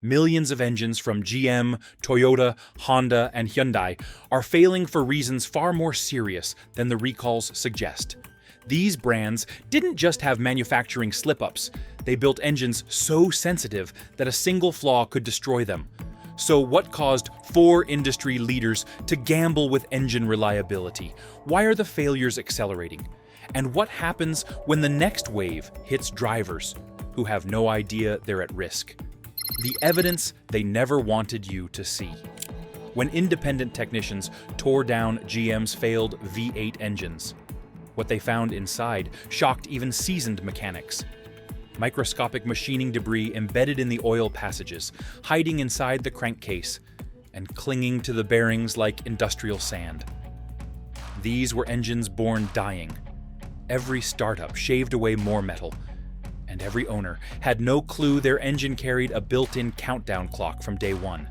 Millions of engines from GM, Toyota, Honda, and Hyundai are failing for reasons far more serious than the recalls suggest. These brands didn't just have manufacturing slip-ups, they built engines so sensitive that a single flaw could destroy them. So what caused four industry leaders to gamble with engine reliability? Why are the failures accelerating? And what happens when the next wave hits drivers who have no idea they're at risk? The evidence they never wanted you to see. When independent technicians tore down GM's failed V8 engines, what they found inside shocked even seasoned mechanics. Microscopic machining debris embedded in the oil passages, hiding inside the crankcase, and clinging to the bearings like industrial sand. These were engines born dying. Every startup shaved away more metal, and every owner had no clue their engine carried a built-in countdown clock from day one.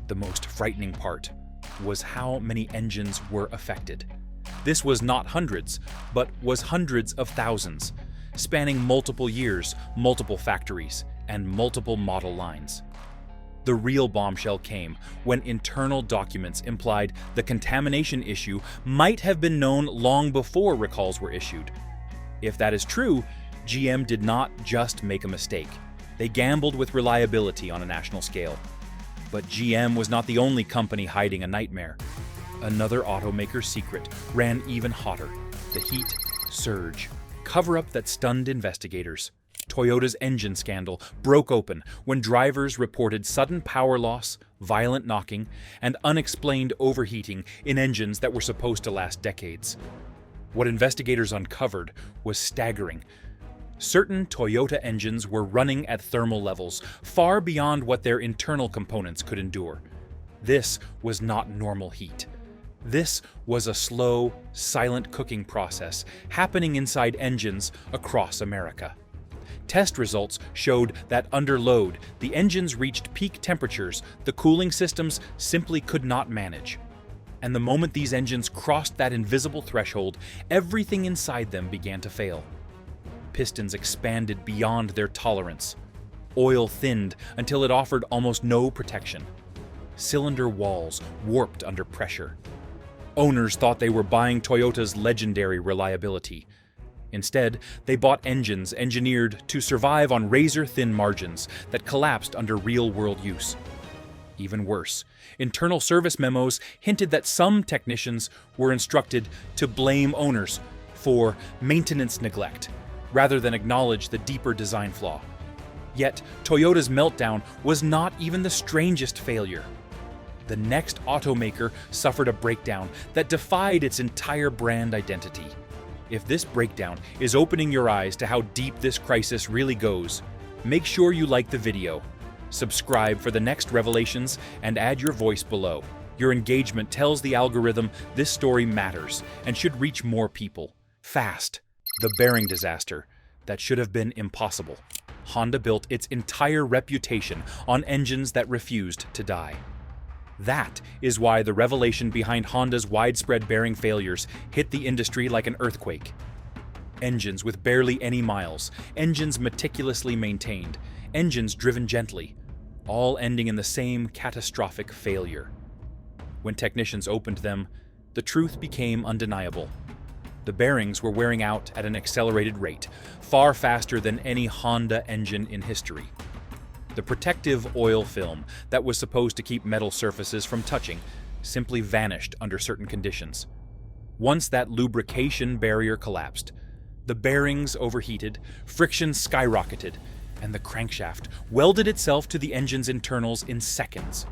The most frightening part was how many engines were affected. This was not hundreds, but was hundreds of thousands, spanning multiple years, multiple factories, and multiple model lines. The real bombshell came when internal documents implied the contamination issue might have been known long before recalls were issued. If that is true, GM did not just make a mistake. They gambled with reliability on a national scale. But GM was not the only company hiding a nightmare. Another automaker's secret ran even hotter: the heat surge, cover-up that stunned investigators. Toyota's engine scandal broke open when drivers reported sudden power loss, violent knocking, and unexplained overheating in engines that were supposed to last decades. What investigators uncovered was staggering. Certain Toyota engines were running at thermal levels far beyond what their internal components could endure. This was not normal heat. This was a slow, silent cooking process happening inside engines across America. Test results showed that under load, the engines reached peak temperatures the cooling systems simply could not manage. And the moment these engines crossed that invisible threshold, everything inside them began to fail. Pistons expanded beyond their tolerance. Oil thinned until it offered almost no protection. Cylinder walls warped under pressure. Owners thought they were buying Toyota's legendary reliability. Instead, they bought engines engineered to survive on razor-thin margins that collapsed under real-world use. Even worse, internal service memos hinted that some technicians were instructed to blame owners for maintenance neglect, rather than acknowledge the deeper design flaw. Yet, Toyota's meltdown was not even the strangest failure. The next automaker suffered a breakdown that defied its entire brand identity. If this breakdown is opening your eyes to how deep this crisis really goes, make sure you like the video, subscribe for the next revelations, and add your voice below. Your engagement tells the algorithm this story matters and should reach more people. Fast. The bearing disaster that should have been impossible. Honda built its entire reputation on engines that refused to die. That is why the revelation behind Honda's widespread bearing failures hit the industry like an earthquake. Engines with barely any miles, engines meticulously maintained, engines driven gently, all ending in the same catastrophic failure. When technicians opened them, the truth became undeniable. The bearings were wearing out at an accelerated rate, far faster than any Honda engine in history. The protective oil film that was supposed to keep metal surfaces from touching simply vanished under certain conditions. Once that lubrication barrier collapsed, the bearings overheated, friction skyrocketed, and the crankshaft welded itself to the engine's internals in seconds.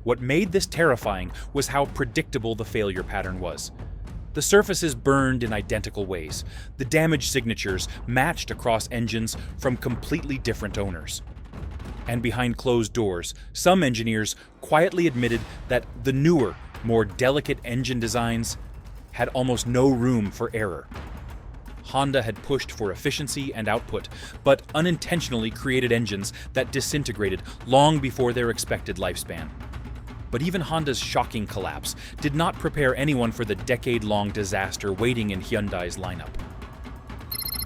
What made this terrifying was how predictable the failure pattern was. The surfaces burned in identical ways. The damage signatures matched across engines from completely different owners. And behind closed doors, some engineers quietly admitted that the newer, more delicate engine designs had almost no room for error. Honda had pushed for efficiency and output, but unintentionally created engines that disintegrated long before their expected lifespan. But even Honda's shocking collapse did not prepare anyone for the decade-long disaster waiting in Hyundai's lineup.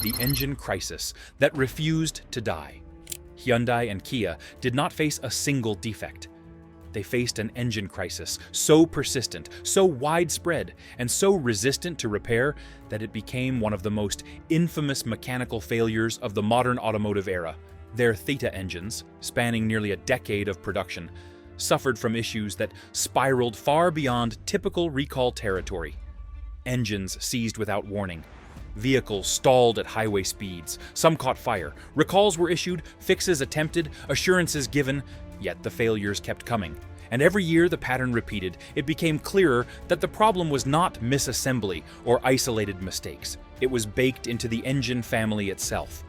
The engine crisis that refused to die. Hyundai, and Kia did not face a single defect. They faced an engine crisis so persistent, so widespread, and so resistant to repair that it became one of the most infamous mechanical failures of the modern automotive era. Their Theta engines, spanning nearly a decade of production, suffered from issues that spiraled far beyond typical recall territory. Engines seized without warning. Vehicles stalled at highway speeds. Some caught fire. Recalls were issued, fixes attempted, assurances given, yet the failures kept coming. And every year the pattern repeated. It became clearer that the problem was not misassembly or isolated mistakes. It was baked into the engine family itself.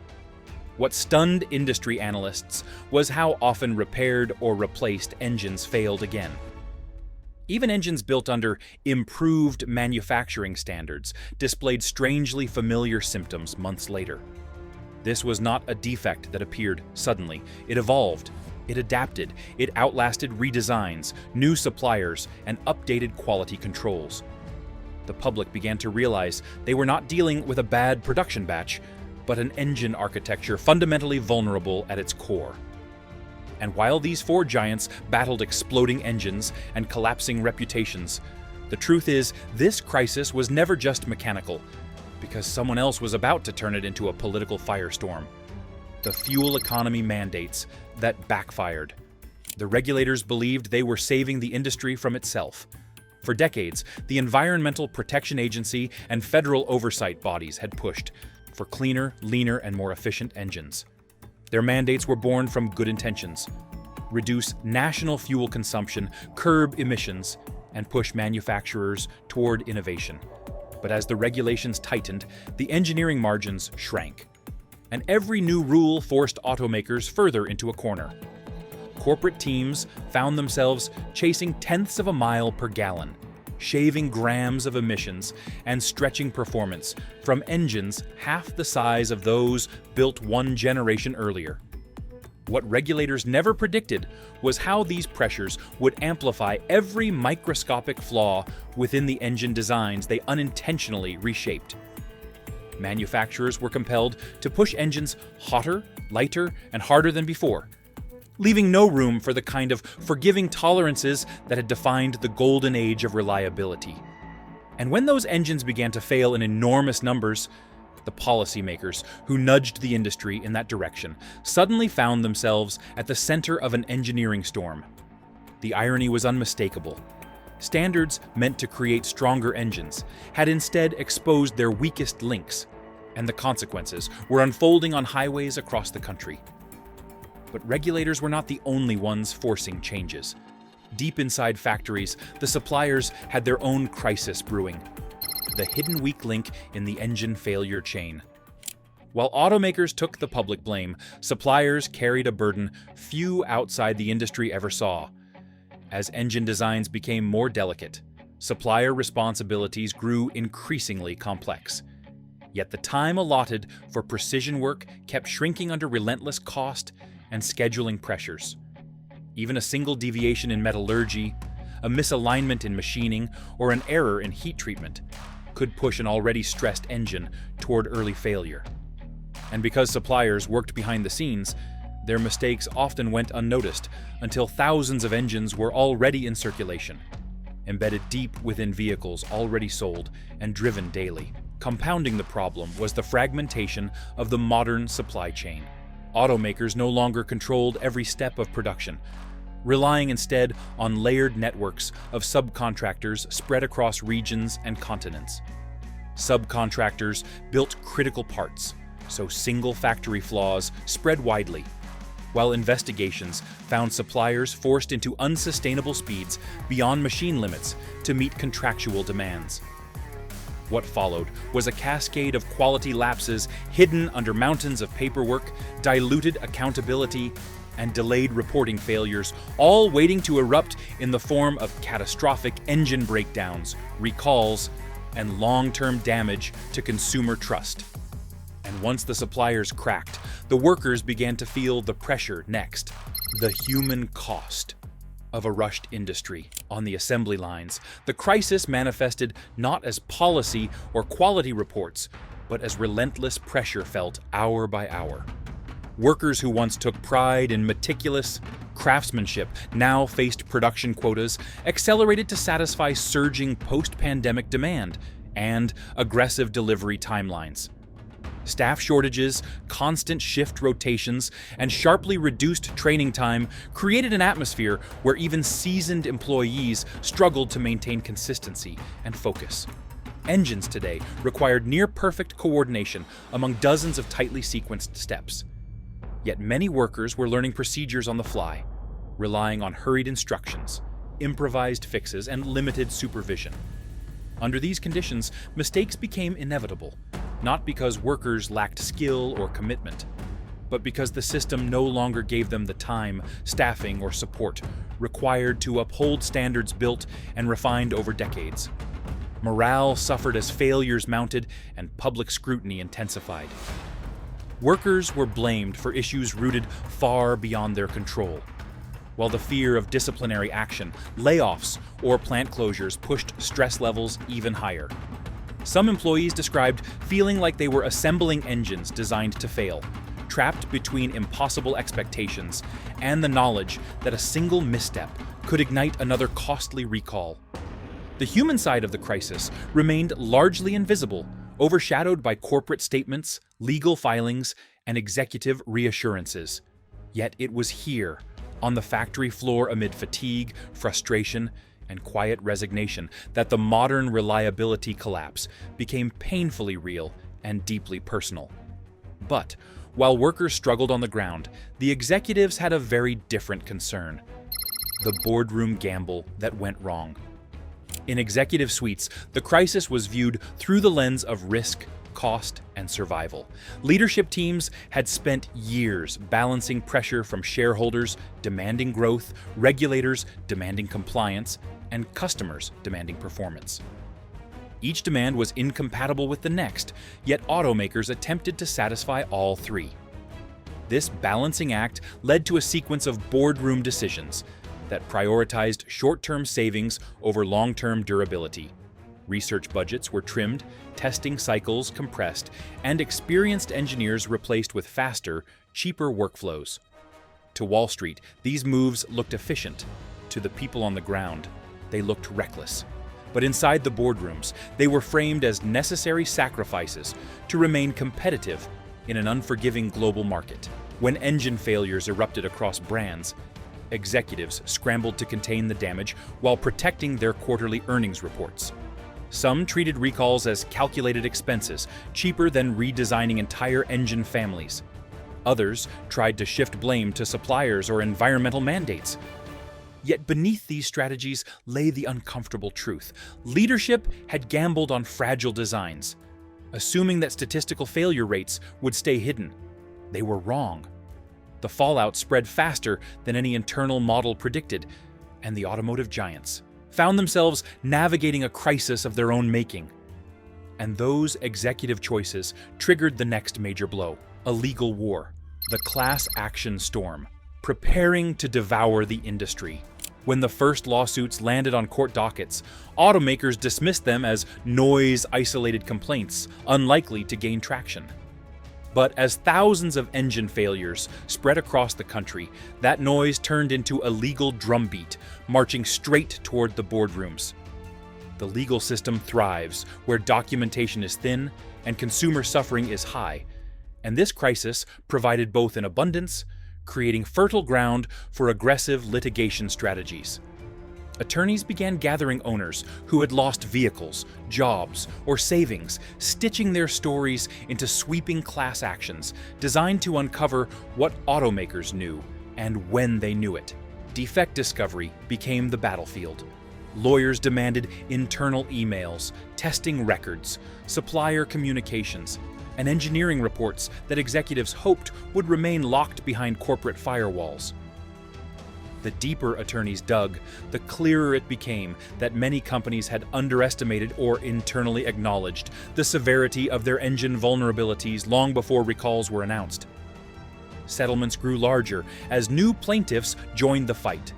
What stunned industry analysts was how often repaired or replaced engines failed again. Even engines built under improved manufacturing standards displayed strangely familiar symptoms months later. This was not a defect that appeared suddenly. It evolved, it adapted, it outlasted redesigns, new suppliers, and updated quality controls. The public began to realize they were not dealing with a bad production batch, but an engine architecture fundamentally vulnerable at its core. And while these four giants battled exploding engines and collapsing reputations, the truth is this crisis was never just mechanical, because someone else was about to turn it into a political firestorm. The fuel economy mandates that backfired. The regulators believed they were saving the industry from itself. For decades, the Environmental Protection Agency and federal oversight bodies had pushed for cleaner, leaner, and more efficient engines. Their mandates were born from good intentions: reduce national fuel consumption, curb emissions, and push manufacturers toward innovation. But as the regulations tightened, the engineering margins shrank. And every new rule forced automakers further into a corner. Corporate teams found themselves chasing tenths of a mile per gallon, shaving grams of emissions, and stretching performance from engines half the size of those built one generation earlier. What regulators never predicted was how these pressures would amplify every microscopic flaw within the engine designs they unintentionally reshaped. Manufacturers were compelled to push engines hotter, lighter, and harder than before, leaving no room for the kind of forgiving tolerances that had defined the golden age of reliability. And when those engines began to fail in enormous numbers, the policymakers who nudged the industry in that direction suddenly found themselves at the center of an engineering storm. The irony was unmistakable. Standards meant to create stronger engines had instead exposed their weakest links, and the consequences were unfolding on highways across the country. But regulators were not the only ones forcing changes. Deep inside factories, the suppliers had their own crisis brewing: the hidden weak link in the engine failure chain. While automakers took the public blame, suppliers carried a burden few outside the industry ever saw. As engine designs became more delicate, supplier responsibilities grew increasingly complex. Yet the time allotted for precision work kept shrinking under relentless cost and scheduling pressures. Even a single deviation in metallurgy, a misalignment in machining, or an error in heat treatment could push an already stressed engine toward early failure. And because suppliers worked behind the scenes, their mistakes often went unnoticed until thousands of engines were already in circulation, embedded deep within vehicles already sold and driven daily. Compounding the problem was the fragmentation of the modern supply chain. Automakers no longer controlled every step of production, relying instead on layered networks of subcontractors spread across regions and continents. Subcontractors built critical parts, so single factory flaws spread widely, while investigations found suppliers forced into unsustainable speeds beyond machine limits to meet contractual demands. What followed was a cascade of quality lapses hidden under mountains of paperwork, diluted accountability, and delayed reporting failures, all waiting to erupt in the form of catastrophic engine breakdowns, recalls, and long-term damage to consumer trust. And once the suppliers cracked, the workers began to feel the pressure next: the human cost of a rushed industry. On the assembly lines, the crisis manifested not as policy or quality reports, but as relentless pressure felt hour by hour. Workers who once took pride in meticulous craftsmanship now faced production quotas accelerated to satisfy surging post-pandemic demand and aggressive delivery timelines. Staff shortages, constant shift rotations, and sharply reduced training time created an atmosphere where even seasoned employees struggled to maintain consistency and focus. Engines today required near-perfect coordination among dozens of tightly sequenced steps. Yet many workers were learning procedures on the fly, relying on hurried instructions, improvised fixes, and limited supervision. Under these conditions, mistakes became inevitable, not because workers lacked skill or commitment, but because the system no longer gave them the time, staffing, or support required to uphold standards built and refined over decades. Morale suffered as failures mounted and public scrutiny intensified. Workers were blamed for issues rooted far beyond their control, while the fear of disciplinary action, layoffs, or plant closures pushed stress levels even higher. Some employees described feeling like they were assembling engines designed to fail, trapped between impossible expectations and the knowledge that a single misstep could ignite another costly recall. The human side of the crisis remained largely invisible, overshadowed by corporate statements, legal filings, and executive reassurances. Yet it was here, on the factory floor amid fatigue, frustration, and quiet resignation, that the modern reliability collapse became painfully real and deeply personal. But while workers struggled on the ground, the executives had a very different concern: the boardroom gamble that went wrong. In executive suites, the crisis was viewed through the lens of risk, cost, and survival. Leadership teams had spent years balancing pressure from shareholders demanding growth, regulators demanding compliance, and customers demanding performance. Each demand was incompatible with the next, yet automakers attempted to satisfy all three. This balancing act led to a sequence of boardroom decisions that prioritized short-term savings over long-term durability. Research budgets were trimmed, testing cycles compressed, and experienced engineers replaced with faster, cheaper workflows. To Wall Street, these moves looked efficient. To the people on the ground, they looked reckless. But inside the boardrooms, they were framed as necessary sacrifices to remain competitive in an unforgiving global market. When engine failures erupted across brands, executives scrambled to contain the damage while protecting their quarterly earnings reports. Some treated recalls as calculated expenses, cheaper than redesigning entire engine families. Others tried to shift blame to suppliers or environmental mandates. Yet beneath these strategies lay the uncomfortable truth. Leadership had gambled on fragile designs, assuming that statistical failure rates would stay hidden. They were wrong. The fallout spread faster than any internal model predicted, and the automotive giants found themselves navigating a crisis of their own making. And those executive choices triggered the next major blow: a legal war, the class action storm, preparing to devour the industry. When the first lawsuits landed on court dockets, automakers dismissed them as noise-isolated complaints, unlikely to gain traction. But as thousands of engine failures spread across the country, that noise turned into a legal drumbeat, marching straight toward the boardrooms. The legal system thrives where documentation is thin and consumer suffering is high, and this crisis provided both in abundance, creating fertile ground for aggressive litigation strategies. Attorneys began gathering owners who had lost vehicles, jobs, or savings, stitching their stories into sweeping class actions designed to uncover what automakers knew and when they knew it. Defect discovery became the battlefield. Lawyers demanded internal emails, testing records, supplier communications, and engineering reports that executives hoped would remain locked behind corporate firewalls. The deeper attorneys dug, the clearer it became that many companies had underestimated or internally acknowledged the severity of their engine vulnerabilities long before recalls were announced. Settlements grew larger as new plaintiffs joined the fight,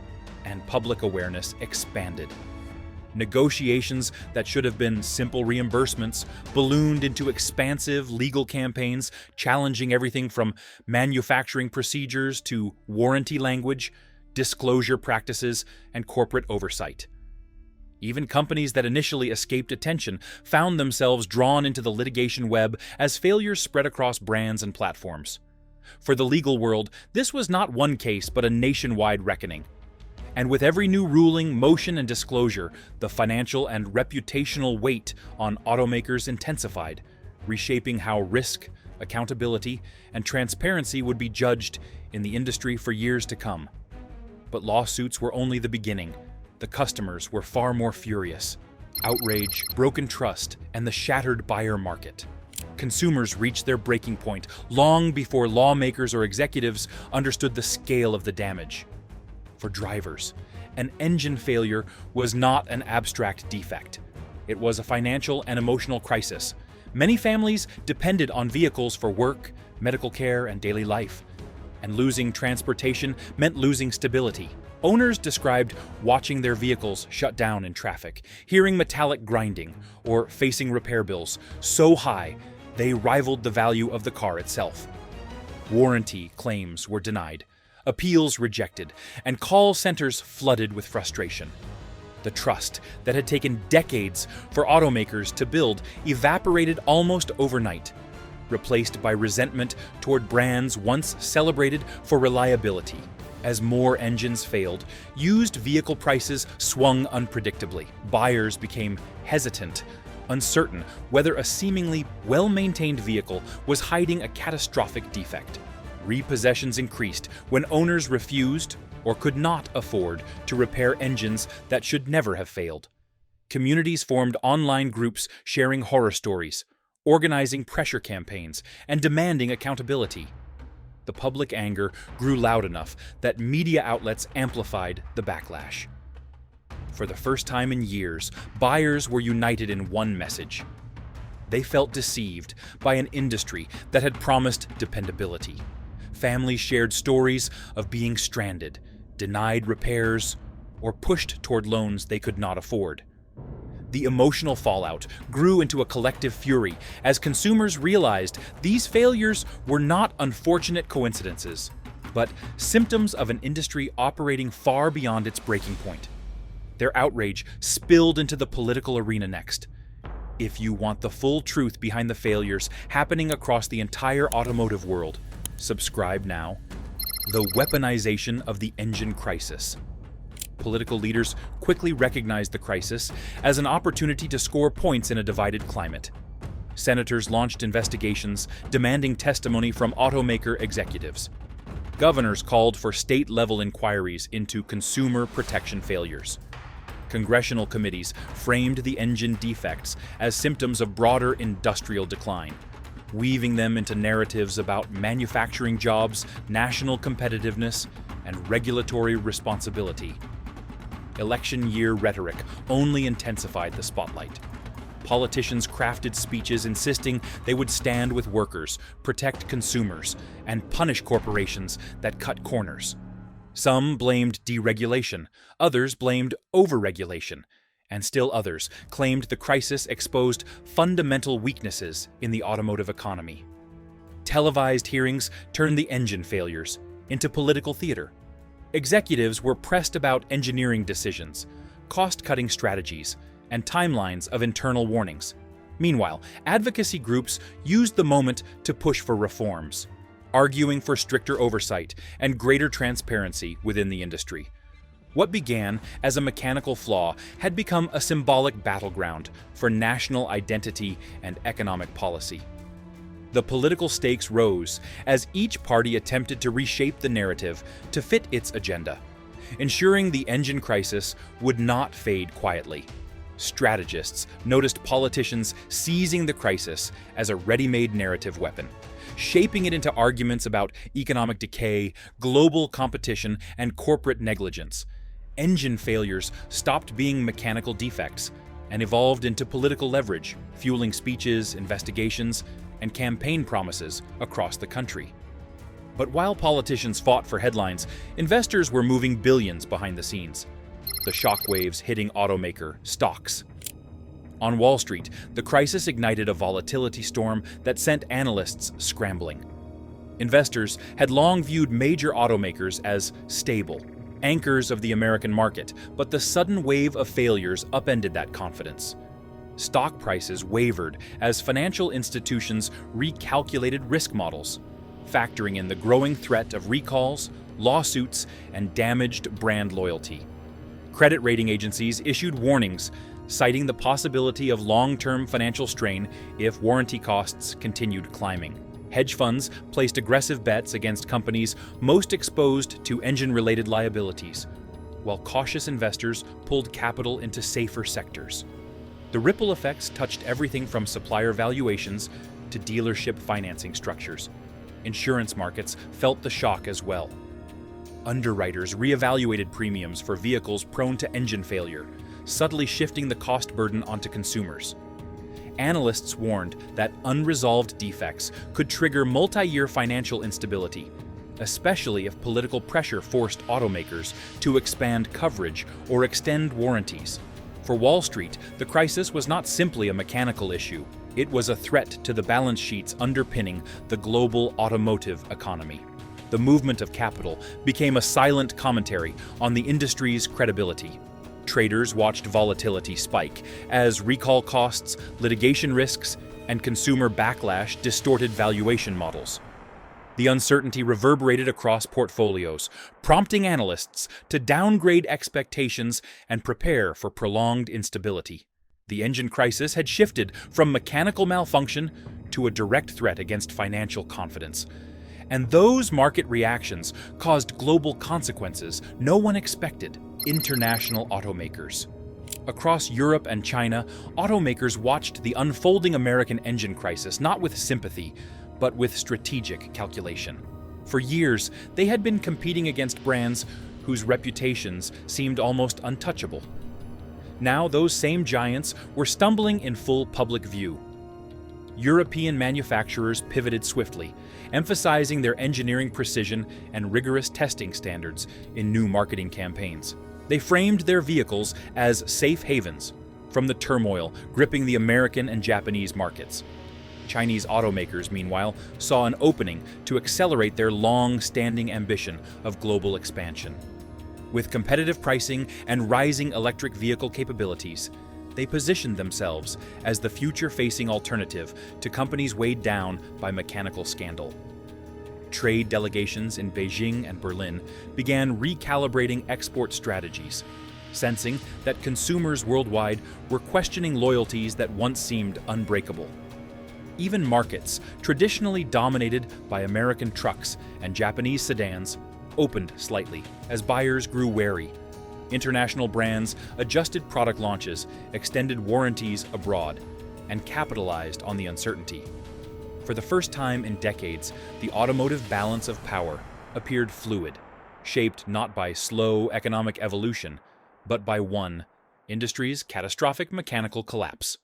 and public awareness expanded. Negotiations that should have been simple reimbursements ballooned into expansive legal campaigns challenging everything from manufacturing procedures to warranty language, disclosure practices, and corporate oversight. Even companies that initially escaped attention found themselves drawn into the litigation web as failures spread across brands and platforms. For the legal world, this was not one case but a nationwide reckoning. And with every new ruling, motion, and disclosure, the financial and reputational weight on automakers intensified, reshaping how risk, accountability, and transparency would be judged in the industry for years to come. But lawsuits were only the beginning. The customers were far more furious. Outrage, broken trust, and the shattered buyer market. Consumers reached their breaking point long before lawmakers or executives understood the scale of the damage. For drivers, an engine failure was not an abstract defect. It was a financial and emotional crisis. Many families depended on vehicles for work, medical care, and daily life. And losing transportation meant losing stability. Owners described watching their vehicles shut down in traffic, hearing metallic grinding, or facing repair bills so high they rivaled the value of the car itself. Warranty claims were denied, appeals rejected, and call centers flooded with frustration. The trust that had taken decades for automakers to build evaporated almost overnight, replaced by resentment toward brands once celebrated for reliability. As more engines failed, used vehicle prices swung unpredictably. Buyers became hesitant, uncertain whether a seemingly well-maintained vehicle was hiding a catastrophic defect. Repossessions increased when owners refused or could not afford to repair engines that should never have failed. Communities formed online groups sharing horror stories, organizing pressure campaigns, and demanding accountability. The public anger grew loud enough that media outlets amplified the backlash. For the first time in years, buyers were united in one message. They felt deceived by an industry that had promised dependability. Families shared stories of being stranded, denied repairs, or pushed toward loans they could not afford. The emotional fallout grew into a collective fury as consumers realized these failures were not unfortunate coincidences, but symptoms of an industry operating far beyond its breaking point. Their outrage spilled into the political arena next. If you want the full truth behind the failures happening across the entire automotive world, subscribe now. The weaponization of the engine crisis. Political leaders quickly recognized the crisis as an opportunity to score points in a divided climate. Senators launched investigations demanding testimony from automaker executives. Governors called for state-level inquiries into consumer protection failures. Congressional committees framed the engine defects as symptoms of broader industrial decline, weaving them into narratives about manufacturing jobs, national competitiveness, and regulatory responsibility. Election year rhetoric only intensified the spotlight. Politicians crafted speeches insisting they would stand with workers, protect consumers, and punish corporations that cut corners. Some blamed deregulation, others blamed overregulation, and still others claimed the crisis exposed fundamental weaknesses in the automotive economy. Televised hearings turned the engine failures into political theater. Executives were pressed about engineering decisions, cost-cutting strategies, and timelines of internal warnings. Meanwhile, advocacy groups used the moment to push for reforms, arguing for stricter oversight and greater transparency within the industry. What began as a mechanical flaw had become a symbolic battleground for national identity and economic policy. The political stakes rose as each party attempted to reshape the narrative to fit its agenda, ensuring the engine crisis would not fade quietly. Strategists noticed politicians seizing the crisis as a ready-made narrative weapon, shaping it into arguments about economic decay, global competition, and corporate negligence. Engine failures stopped being mechanical defects and evolved into political leverage, fueling speeches, investigations, and campaign promises across the country. But while politicians fought for headlines, investors were moving billions behind the scenes. the shockwaves hitting automaker stocks. On Wall Street, the crisis ignited a volatility storm that sent analysts scrambling. Investors had long viewed major automakers as stable, anchors of the American market, but the sudden wave of failures upended that confidence. Stock prices wavered as financial institutions recalculated risk models, factoring in the growing threat of recalls, lawsuits, and damaged brand loyalty. Credit rating agencies issued warnings, citing the possibility of long-term financial strain if warranty costs continued climbing. Hedge funds placed aggressive bets against companies most exposed to engine-related liabilities, while cautious investors pulled capital into safer sectors. The ripple effects touched everything from supplier valuations to dealership financing structures. Insurance markets felt the shock as well. Underwriters reevaluated premiums for vehicles prone to engine failure, subtly shifting the cost burden onto consumers. Analysts warned that unresolved defects could trigger multi-year financial instability, especially if political pressure forced automakers to expand coverage or extend warranties. For Wall Street, the crisis was not simply a mechanical issue. It was a threat to the balance sheets underpinning the global automotive economy. The movement of capital became a silent commentary on the industry's credibility. Traders watched volatility spike as recall costs, litigation risks, and consumer backlash distorted valuation models. The uncertainty reverberated across portfolios, prompting analysts to downgrade expectations and prepare for prolonged instability. The engine crisis had shifted from mechanical malfunction to a direct threat against financial confidence. And those market reactions caused global consequences no one expected: international automakers. Across Europe and China, automakers watched the unfolding American engine crisis not with sympathy, but with strategic calculation. For years, they had been competing against brands whose reputations seemed almost untouchable. Now, those same giants were stumbling in full public view. European manufacturers pivoted swiftly, emphasizing their engineering precision and rigorous testing standards in new marketing campaigns. They framed their vehicles as safe havens from the turmoil gripping the American and Japanese markets. Chinese automakers, meanwhile, saw an opening to accelerate their long-standing ambition of global expansion. With competitive pricing and rising electric vehicle capabilities, they positioned themselves as the future-facing alternative to companies weighed down by mechanical scandal. Trade delegations in Beijing and Berlin began recalibrating export strategies, sensing that consumers worldwide were questioning loyalties that once seemed unbreakable. Even markets traditionally dominated by American trucks and Japanese sedans opened slightly as buyers grew wary. International brands adjusted product launches, extended warranties abroad, and capitalized on the uncertainty. For the first time in decades, the automotive balance of power appeared fluid, shaped not by slow economic evolution, but by one industry's catastrophic mechanical collapse.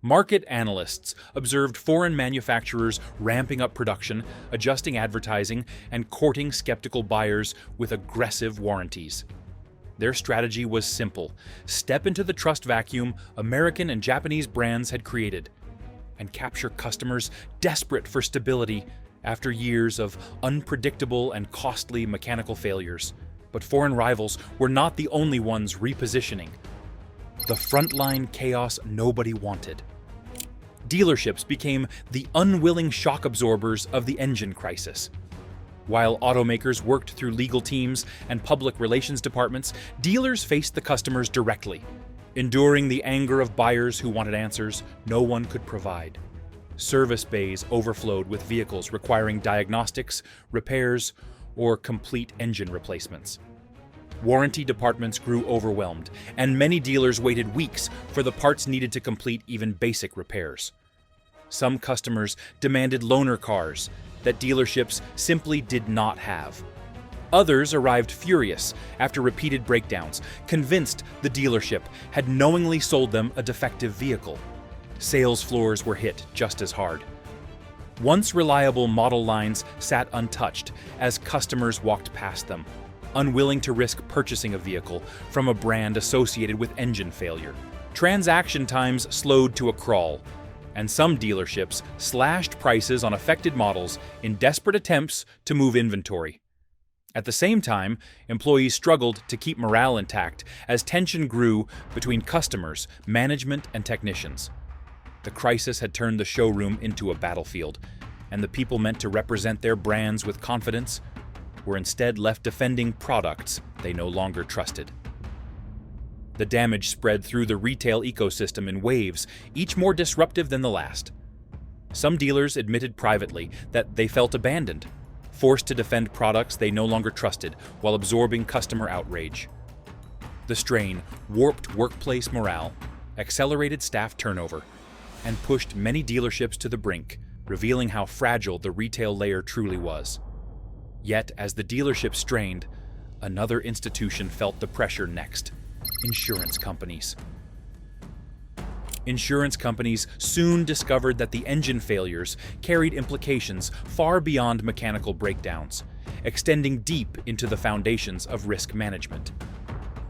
Market analysts observed foreign manufacturers ramping up production, adjusting advertising, and courting skeptical buyers with aggressive warranties. Their strategy was simple: step into the trust vacuum American and Japanese brands had created, and capture customers desperate for stability after years of unpredictable and costly mechanical failures. But foreign rivals were not the only ones repositioning. The frontline chaos nobody wanted. Dealerships became the unwilling shock absorbers of the engine crisis. While automakers worked through legal teams and public relations departments, dealers faced the customers directly, enduring the anger of buyers who wanted answers no one could provide. Service bays overflowed with vehicles requiring diagnostics, repairs, or complete engine replacements. Warranty departments grew overwhelmed, and many dealers waited weeks for the parts needed to complete even basic repairs. Some customers demanded loaner cars that dealerships simply did not have. Others arrived furious after repeated breakdowns, convinced the dealership had knowingly sold them a defective vehicle. Sales floors were hit just as hard. Once reliable model lines sat untouched as customers walked past them, unwilling to risk purchasing a vehicle from a brand associated with engine failure. Transaction times slowed to a crawl, and some dealerships slashed prices on affected models in desperate attempts to move inventory. At the same time, employees struggled to keep morale intact as tension grew between customers, management, and technicians. The crisis had turned the showroom into a battlefield, and the people meant to represent their brands with confidence were instead left defending products they no longer trusted. The damage spread through the retail ecosystem in waves, each more disruptive than the last. Some dealers admitted privately that they felt abandoned, forced to defend products they no longer trusted while absorbing customer outrage. The strain warped workplace morale, accelerated staff turnover, and pushed many dealerships to the brink, revealing how fragile the retail layer truly was. Yet, as the dealership strained, another institution felt the pressure next: insurance companies. Insurance companies soon discovered that the engine failures carried implications far beyond mechanical breakdowns, extending deep into the foundations of risk management.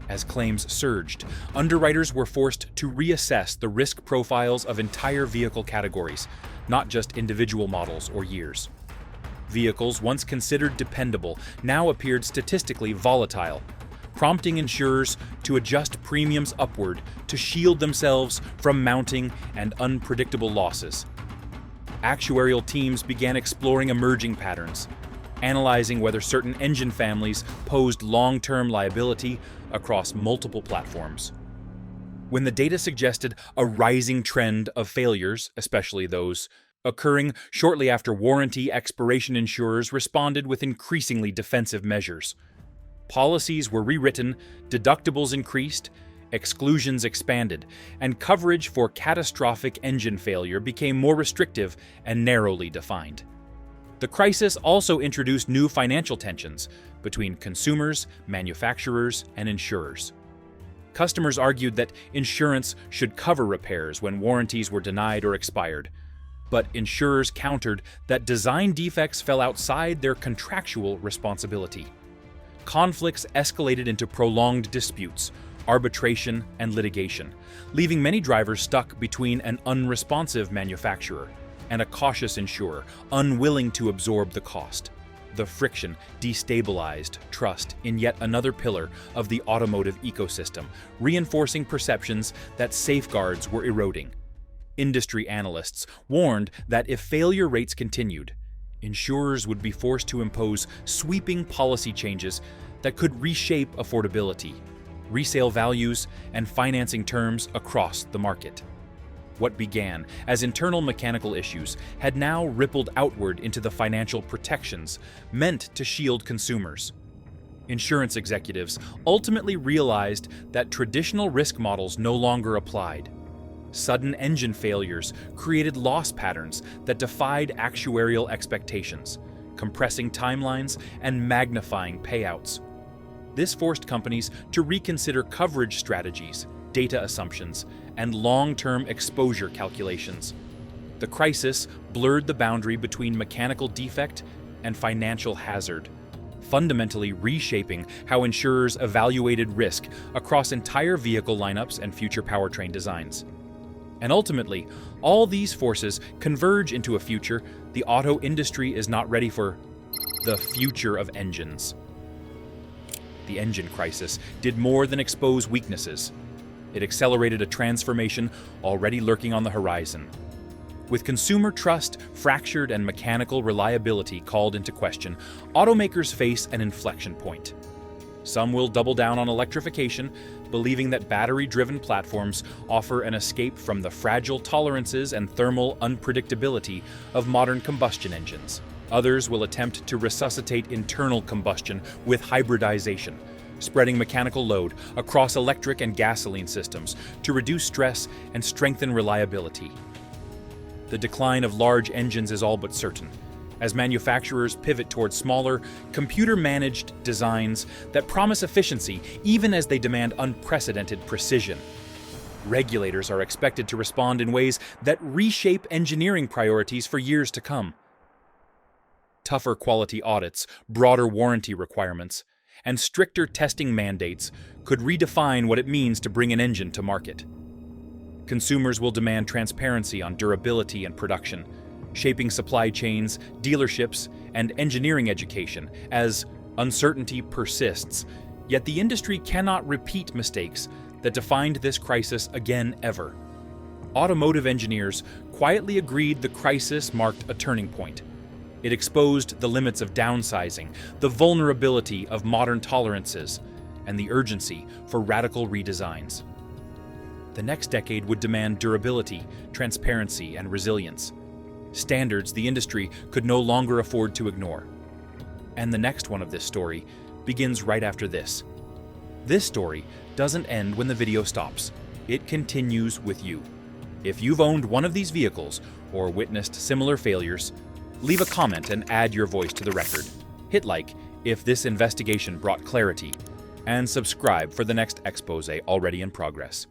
As claims surged, underwriters were forced to reassess the risk profiles of entire vehicle categories, not just individual models or years. Vehicles once considered dependable now appeared statistically volatile, prompting insurers to adjust premiums upward to shield themselves from mounting and unpredictable losses. Actuarial teams began exploring emerging patterns, analyzing whether certain engine families posed long-term liability across multiple platforms. When the data suggested a rising trend of failures, especially those occurring shortly after warranty expiration, insurers responded with increasingly defensive measures. Policies were rewritten, deductibles increased, exclusions expanded, and coverage for catastrophic engine failure became more restrictive and narrowly defined. The crisis also introduced new financial tensions between consumers, manufacturers, and insurers. Customers argued that insurance should cover repairs when warranties were denied or expired, but insurers countered that design defects fell outside their contractual responsibility. Conflicts escalated into prolonged disputes, arbitration, and litigation, leaving many drivers stuck between an unresponsive manufacturer and a cautious insurer unwilling to absorb the cost. The friction destabilized trust in yet another pillar of the automotive ecosystem, reinforcing perceptions that safeguards were eroding. Industry analysts warned that if failure rates continued, insurers would be forced to impose sweeping policy changes that could reshape affordability, resale values, and financing terms across the market. What began as internal mechanical issues had now rippled outward into the financial protections meant to shield consumers. Insurance executives ultimately realized that traditional risk models no longer applied. Sudden engine failures created loss patterns that defied actuarial expectations, compressing timelines and magnifying payouts. This forced companies to reconsider coverage strategies, data assumptions, and long-term exposure calculations. The crisis blurred the boundary between mechanical defect and financial hazard, fundamentally reshaping how insurers evaluated risk across entire vehicle lineups and future powertrain designs. And ultimately, all these forces converge into a future the auto industry is not ready for: the future of engines. The engine crisis did more than expose weaknesses. It accelerated a transformation already lurking on the horizon. With consumer trust fractured and mechanical reliability called into question, automakers face an inflection point. Some will double down on electrification, believing that battery-driven platforms offer an escape from the fragile tolerances and thermal unpredictability of modern combustion engines. Others will attempt to resuscitate internal combustion with hybridization, spreading mechanical load across electric and gasoline systems to reduce stress and strengthen reliability. The decline of large engines is all but certain, as manufacturers pivot towards smaller, computer-managed designs that promise efficiency even as they demand unprecedented precision. Regulators are expected to respond in ways that reshape engineering priorities for years to come. Tougher quality audits, broader warranty requirements, and stricter testing mandates could redefine what it means to bring an engine to market. Consumers will demand transparency on durability and production, shaping supply chains, dealerships, and engineering education as uncertainty persists. Yet the industry cannot repeat mistakes that defined this crisis again ever. Automotive engineers quietly agreed the crisis marked a turning point. It exposed the limits of downsizing, the vulnerability of modern tolerances, and the urgency for radical redesigns. The next decade would demand durability, transparency, and resilience. Standards the industry could no longer afford to ignore. And the next one of this story begins right after this. This story doesn't end when the video stops. It continues with you. If you've owned one of these vehicles or witnessed similar failures, leave a comment and add your voice to the record. Hit like if this investigation brought clarity, and subscribe for the next expose already in progress.